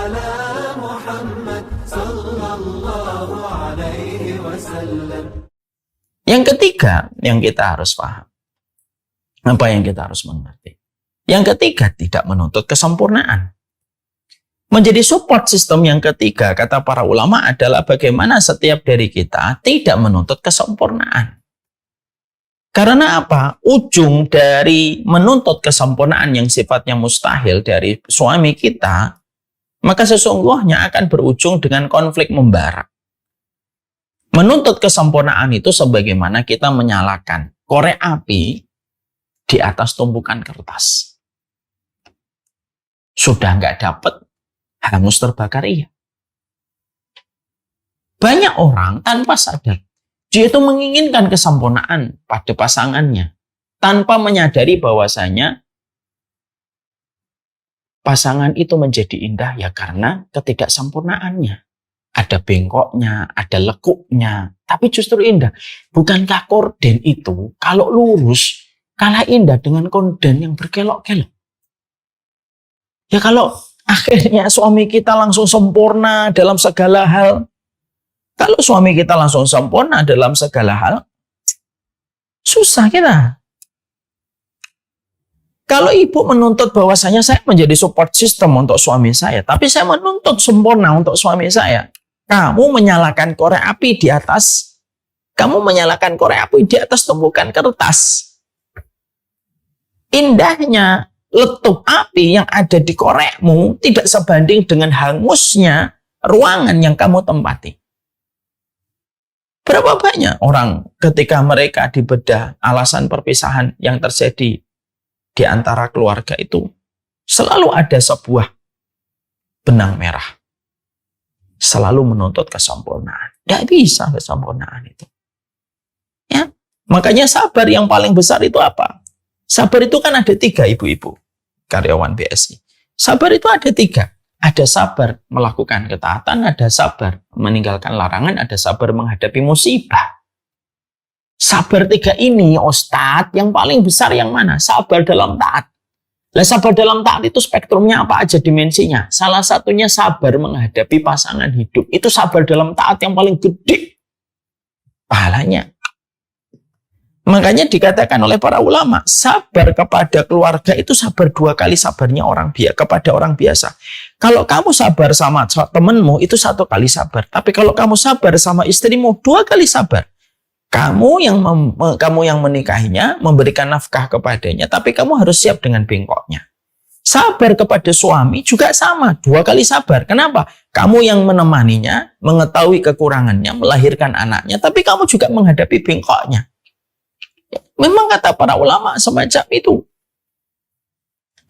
على محمد صلى الله عليه وسلم. Yang ketiga, yang kita harus paham. Apa yang kita harus mengerti? Yang ketiga, tidak menuntut kesempurnaan. Menjadi support system yang ketiga, kata para ulama, adalah bagaimana setiap dari kita tidak menuntut kesempurnaan. Karena apa? Ujung dari menuntut kesempurnaan yang sifatnya mustahil dari suami kita, maka sesungguhnya akan berujung dengan konflik membara. Menuntut kesempurnaan itu sebagaimana kita menyalakan korek api di atas tumpukan kertas. Sudah nggak dapat, hangus terbakar, iya. Banyak orang tanpa sadar, dia itu menginginkan kesempurnaan pada pasangannya, tanpa menyadari bahwasanya pasangan itu menjadi indah ya karena ketidaksempurnaannya. Ada bengkoknya, ada lekuknya, tapi justru indah. Bukankah korden itu kalau lurus kalah indah dengan korden yang berkelok-kelok? Ya kalau akhirnya suami kita langsung sempurna dalam segala hal, kalau suami kita langsung sempurna dalam segala hal, susah kita. Kalau ibu menuntut bahwasanya saya menjadi support system untuk suami saya, tapi saya menuntut sempurna untuk suami saya, kamu menyalakan korek api di atas, tumpukan kertas. Indahnya letup api yang ada di korekmu tidak sebanding dengan hangusnya ruangan yang kamu tempati. Berapa banyak orang ketika mereka dibedah alasan perpisahan yang terjadi di antara keluarga itu, selalu ada sebuah benang merah. Selalu menuntut kesempurnaan. Tidak bisa kesempurnaan itu. Ya, makanya sabar yang paling besar itu apa? Sabar itu kan ada 3, ibu-ibu karyawan BSI. Sabar itu ada 3. Ada sabar melakukan ketaatan, ada sabar meninggalkan larangan, ada sabar menghadapi musibah. Sabar 3 ini, Ustadz, yang paling besar yang mana? Sabar dalam taat. Lah sabar dalam taat itu spektrumnya apa aja dimensinya? Salah satunya sabar menghadapi pasangan hidup. Itu sabar dalam taat yang paling gede pahalanya. Makanya dikatakan oleh para ulama, sabar kepada keluarga itu sabar 2 kali sabarnya kepada orang biasa. Kalau kamu sabar sama temenmu itu 1 kali sabar. Tapi kalau kamu sabar sama istrimu 2 kali sabar. Kamu yang menikahinya, memberikan nafkah kepadanya, tapi kamu harus siap dengan bengkoknya. Sabar kepada suami juga sama, 2 kali sabar. Kenapa? Kamu yang menemaninya, mengetahui kekurangannya, melahirkan anaknya, tapi kamu juga menghadapi bengkoknya. Memang kata para ulama semacam itu.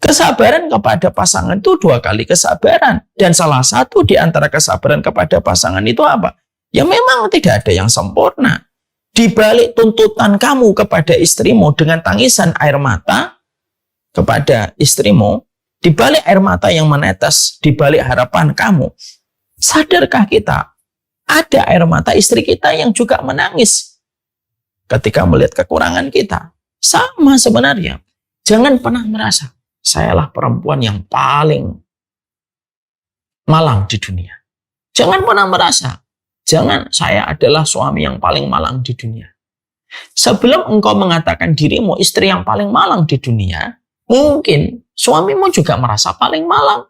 Kesabaran kepada pasangan itu 2 kali kesabaran. Dan salah satu di antara kesabaran kepada pasangan itu apa? Ya memang tidak ada yang sempurna. Di balik tuntutan kamu kepada istrimu dengan tangisan air mata kepada istrimu, di balik air mata yang menetes, di balik harapan kamu, sadarkah kita ada air mata istri kita yang juga menangis ketika melihat kekurangan kita? Sama sebenarnya. Jangan pernah merasa sayalah perempuan yang paling malang di dunia. Jangan pernah merasa saya adalah suami yang paling malang di dunia. Sebelum engkau mengatakan dirimu istri yang paling malang di dunia, mungkin suamimu juga merasa paling malang.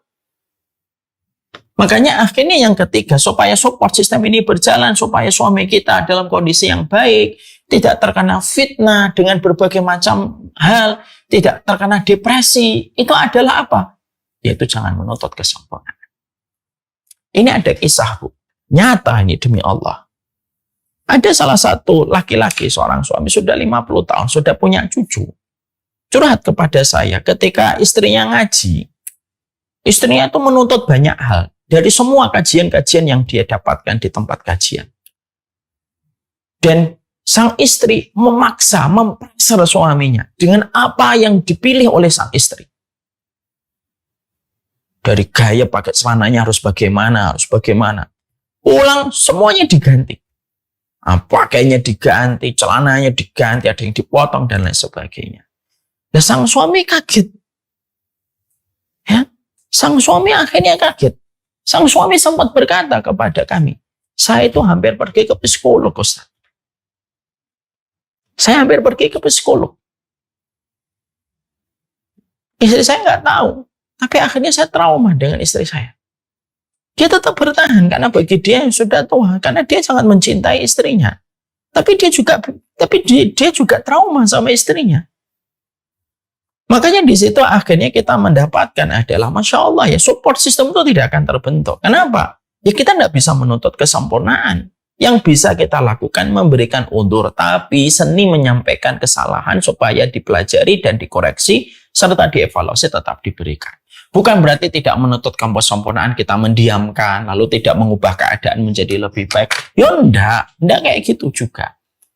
Makanya akhirnya yang ketiga, supaya support system ini berjalan, supaya suami kita dalam kondisi yang baik, tidak terkena fitnah dengan berbagai macam hal, tidak terkena depresi, itu adalah apa? Yaitu jangan menuntut kesempurnaan. Ini ada kisah, Bu. Nyata ini demi Allah. Ada salah satu laki-laki, seorang suami, sudah 50 tahun, sudah punya cucu. Curhat kepada saya ketika istrinya ngaji. Istrinya itu menuntut banyak hal dari semua kajian-kajian yang dia dapatkan di tempat kajian. Dan sang istri memaksa, mempressure suaminya dengan apa yang dipilih oleh sang istri. Dari gaya pakai celananya harus bagaimana. Pulang semuanya diganti. Pakainya diganti, celananya diganti, ada yang dipotong dan lain sebagainya. Dan sang suami kaget. Ya, sang suami akhirnya kaget. Sang suami sempat berkata kepada kami, saya itu hampir pergi ke psikolog, Ustaz. Saya hampir pergi ke psikolog. Istri saya nggak tahu, tapi akhirnya saya trauma dengan istri saya. Dia tetap bertahan karena bagi dia yang sudah tua, karena dia sangat mencintai istrinya. Tapi dia juga trauma sama istrinya. Makanya di situ akhirnya kita mendapatkan adalah Masya Allah ya, support system itu tidak akan terbentuk. Kenapa? Ya kita tidak bisa menuntut kesempurnaan. Yang bisa kita lakukan memberikan undur, tapi seni menyampaikan kesalahan supaya dipelajari dan dikoreksi serta dievaluasi tetap diberikan. Bukan berarti tidak menuntut kesempurnaan kita mendiamkan lalu tidak mengubah keadaan menjadi lebih baik. Ya enggak kayak gitu juga.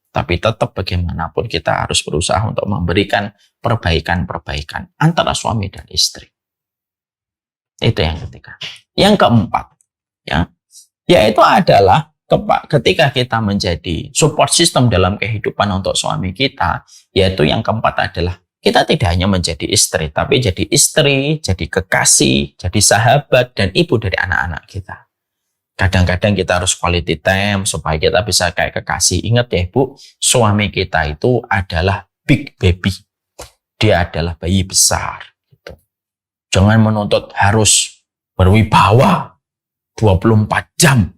Tapi tetap bagaimanapun kita harus berusaha untuk memberikan perbaikan-perbaikan antara suami dan istri. Itu yang ketiga. Yang keempat, ya, yaitu adalah ketika kita menjadi support system dalam kehidupan untuk suami kita, yaitu yang keempat adalah kita tidak hanya menjadi istri, tapi jadi istri, jadi kekasih, jadi sahabat, dan ibu dari anak-anak kita. Kadang-kadang kita harus quality time supaya kita bisa kayak kekasih. Ingat ya Bu, suami kita itu adalah big baby. Dia adalah bayi besar. Gitu. Jangan menuntut harus berwibawa 24 jam.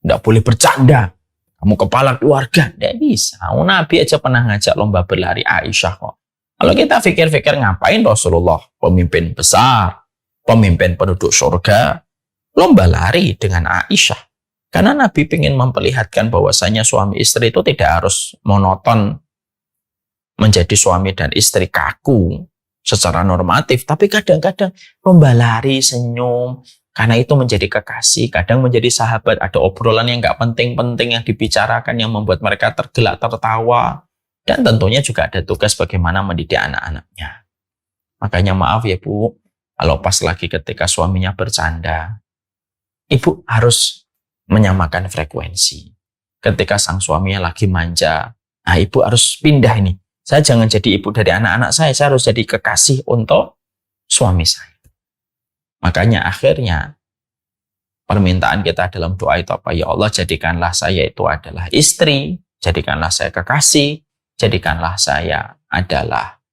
Tidak boleh bercanda. Kamu kepala keluarga. Tidak bisa. Nabi aja pernah ngajak lomba berlari Aisyah kok. Kalau kita pikir-pikir ngapain Rasulullah, pemimpin besar, pemimpin penduduk surga, lomba lari dengan Aisyah. Karena Nabi ingin memperlihatkan bahwasanya suami istri itu tidak harus monoton menjadi suami dan istri kaku secara normatif. Tapi kadang-kadang lomba lari, senyum, karena itu menjadi kekasih, kadang menjadi sahabat. Ada obrolan yang nggak penting-penting yang dibicarakan yang membuat mereka tergelak tertawa. Dan tentunya juga ada tugas bagaimana mendidik anak-anaknya. Makanya maaf ya Bu, kalau pas lagi ketika suaminya bercanda, Ibu harus menyamakan frekuensi. Ketika sang suaminya lagi manja, nah Ibu harus pindah ini. Saya jangan jadi ibu dari anak-anak saya harus jadi kekasih untuk suami saya. Makanya akhirnya permintaan kita dalam doa itu apa? Ya Allah, jadikanlah saya itu adalah istri, jadikanlah saya kekasih, jadikanlah saya adalah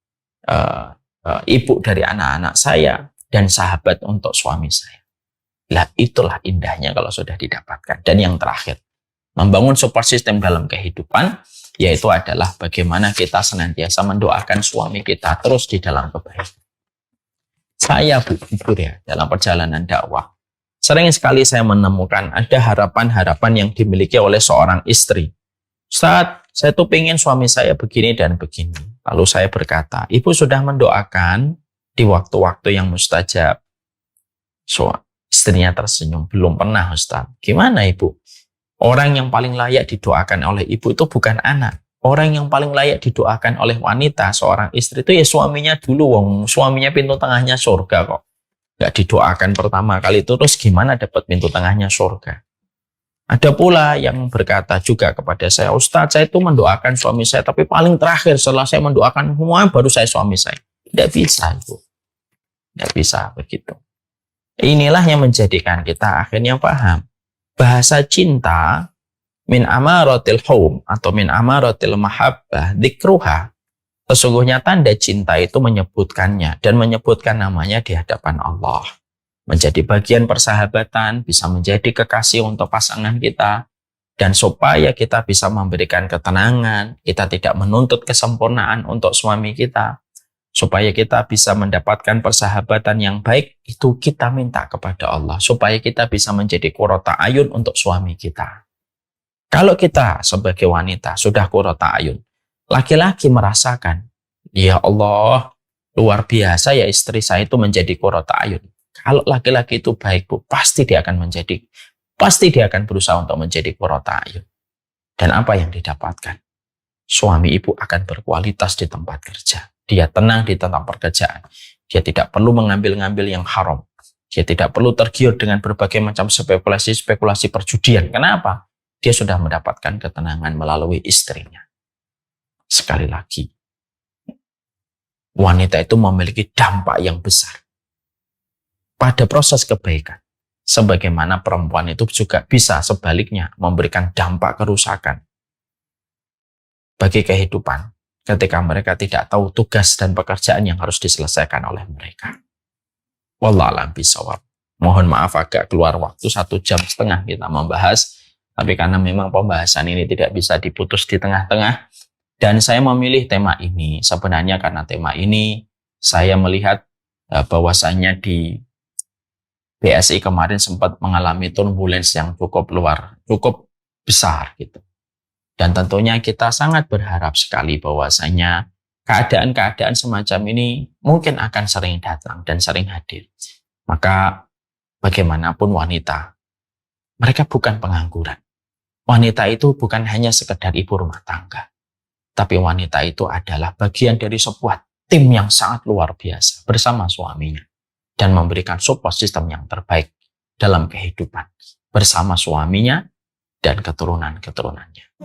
ibu dari anak-anak saya dan sahabat untuk suami saya. Lah itulah indahnya kalau sudah didapatkan. Dan yang terakhir, membangun support system dalam kehidupan, yaitu adalah bagaimana kita senantiasa mendoakan suami kita terus di dalam kebaikan. Saya jujur ya, dalam perjalanan dakwah, sering sekali saya menemukan ada harapan-harapan yang dimiliki oleh seorang istri. Saat saya tuh pengen suami saya begini dan begini. Lalu saya berkata, Ibu sudah mendoakan di waktu-waktu yang mustajab. Istrinya tersenyum, belum pernah Ustaz. Gimana Ibu? Orang yang paling layak didoakan oleh ibu itu bukan anak. Orang yang paling layak didoakan oleh wanita, seorang istri itu ya suaminya dulu. Wong suaminya pintu tengahnya surga kok. Gak didoakan pertama kali itu, terus gimana dapat pintu tengahnya surga? Ada pula yang berkata juga kepada saya, Ustaz, saya itu mendoakan suami saya, tapi paling terakhir setelah saya mendoakan semua, baru saya suami saya. Tidak bisa Ibu. Tidak bisa begitu. Inilah yang menjadikan kita akhirnya paham. Bahasa cinta min amaratil hum atau min amaratil mahabbah dzikruha. Sesungguhnya tanda cinta itu menyebutkannya dan menyebutkan namanya di hadapan Allah. Menjadi bagian persahabatan, bisa menjadi kekasih untuk pasangan kita. Dan supaya kita bisa memberikan ketenangan, kita tidak menuntut kesempurnaan untuk suami kita. Supaya kita bisa mendapatkan persahabatan yang baik, itu kita minta kepada Allah. Supaya kita bisa menjadi qurrata ayun untuk suami kita. Kalau kita sebagai wanita sudah qurrata ayun, laki-laki merasakan, ya Allah, luar biasa ya istri saya itu menjadi qurrata ayun. Kalau laki-laki itu baik Bu, pasti dia akan berusaha untuk menjadi qurrata ayun. Dan apa yang didapatkan? Suami ibu akan berkualitas di tempat kerja. Dia tenang di tempat pekerjaan. Dia tidak perlu mengambil-ngambil yang haram. Dia tidak perlu tergiur dengan berbagai macam spekulasi perjudian. Kenapa? Dia sudah mendapatkan ketenangan melalui istrinya. Sekali lagi, wanita itu memiliki dampak yang besar pada proses kebaikan. Sebagaimana perempuan itu juga bisa sebaliknya memberikan dampak kerusakan bagi kehidupan ketika mereka tidak tahu tugas dan pekerjaan yang harus diselesaikan oleh mereka. Wallahu a'lam bishawab. Mohon maaf agak keluar waktu 1,5 jam kita membahas, tapi karena memang pembahasan ini tidak bisa diputus di tengah-tengah, dan saya memilih tema ini sebenarnya karena tema ini saya melihat bahwasannya di BSI kemarin sempat mengalami turbulence yang cukup besar gitu. Dan tentunya kita sangat berharap sekali bahwasanya keadaan-keadaan semacam ini mungkin akan sering datang dan sering hadir. Maka bagaimanapun wanita, mereka bukan pengangguran. Wanita itu bukan hanya sekedar ibu rumah tangga. Tapi wanita itu adalah bagian dari sebuah tim yang sangat luar biasa bersama suaminya. Dan memberikan support system yang terbaik dalam kehidupan bersama suaminya dan keturunan-keturunannya.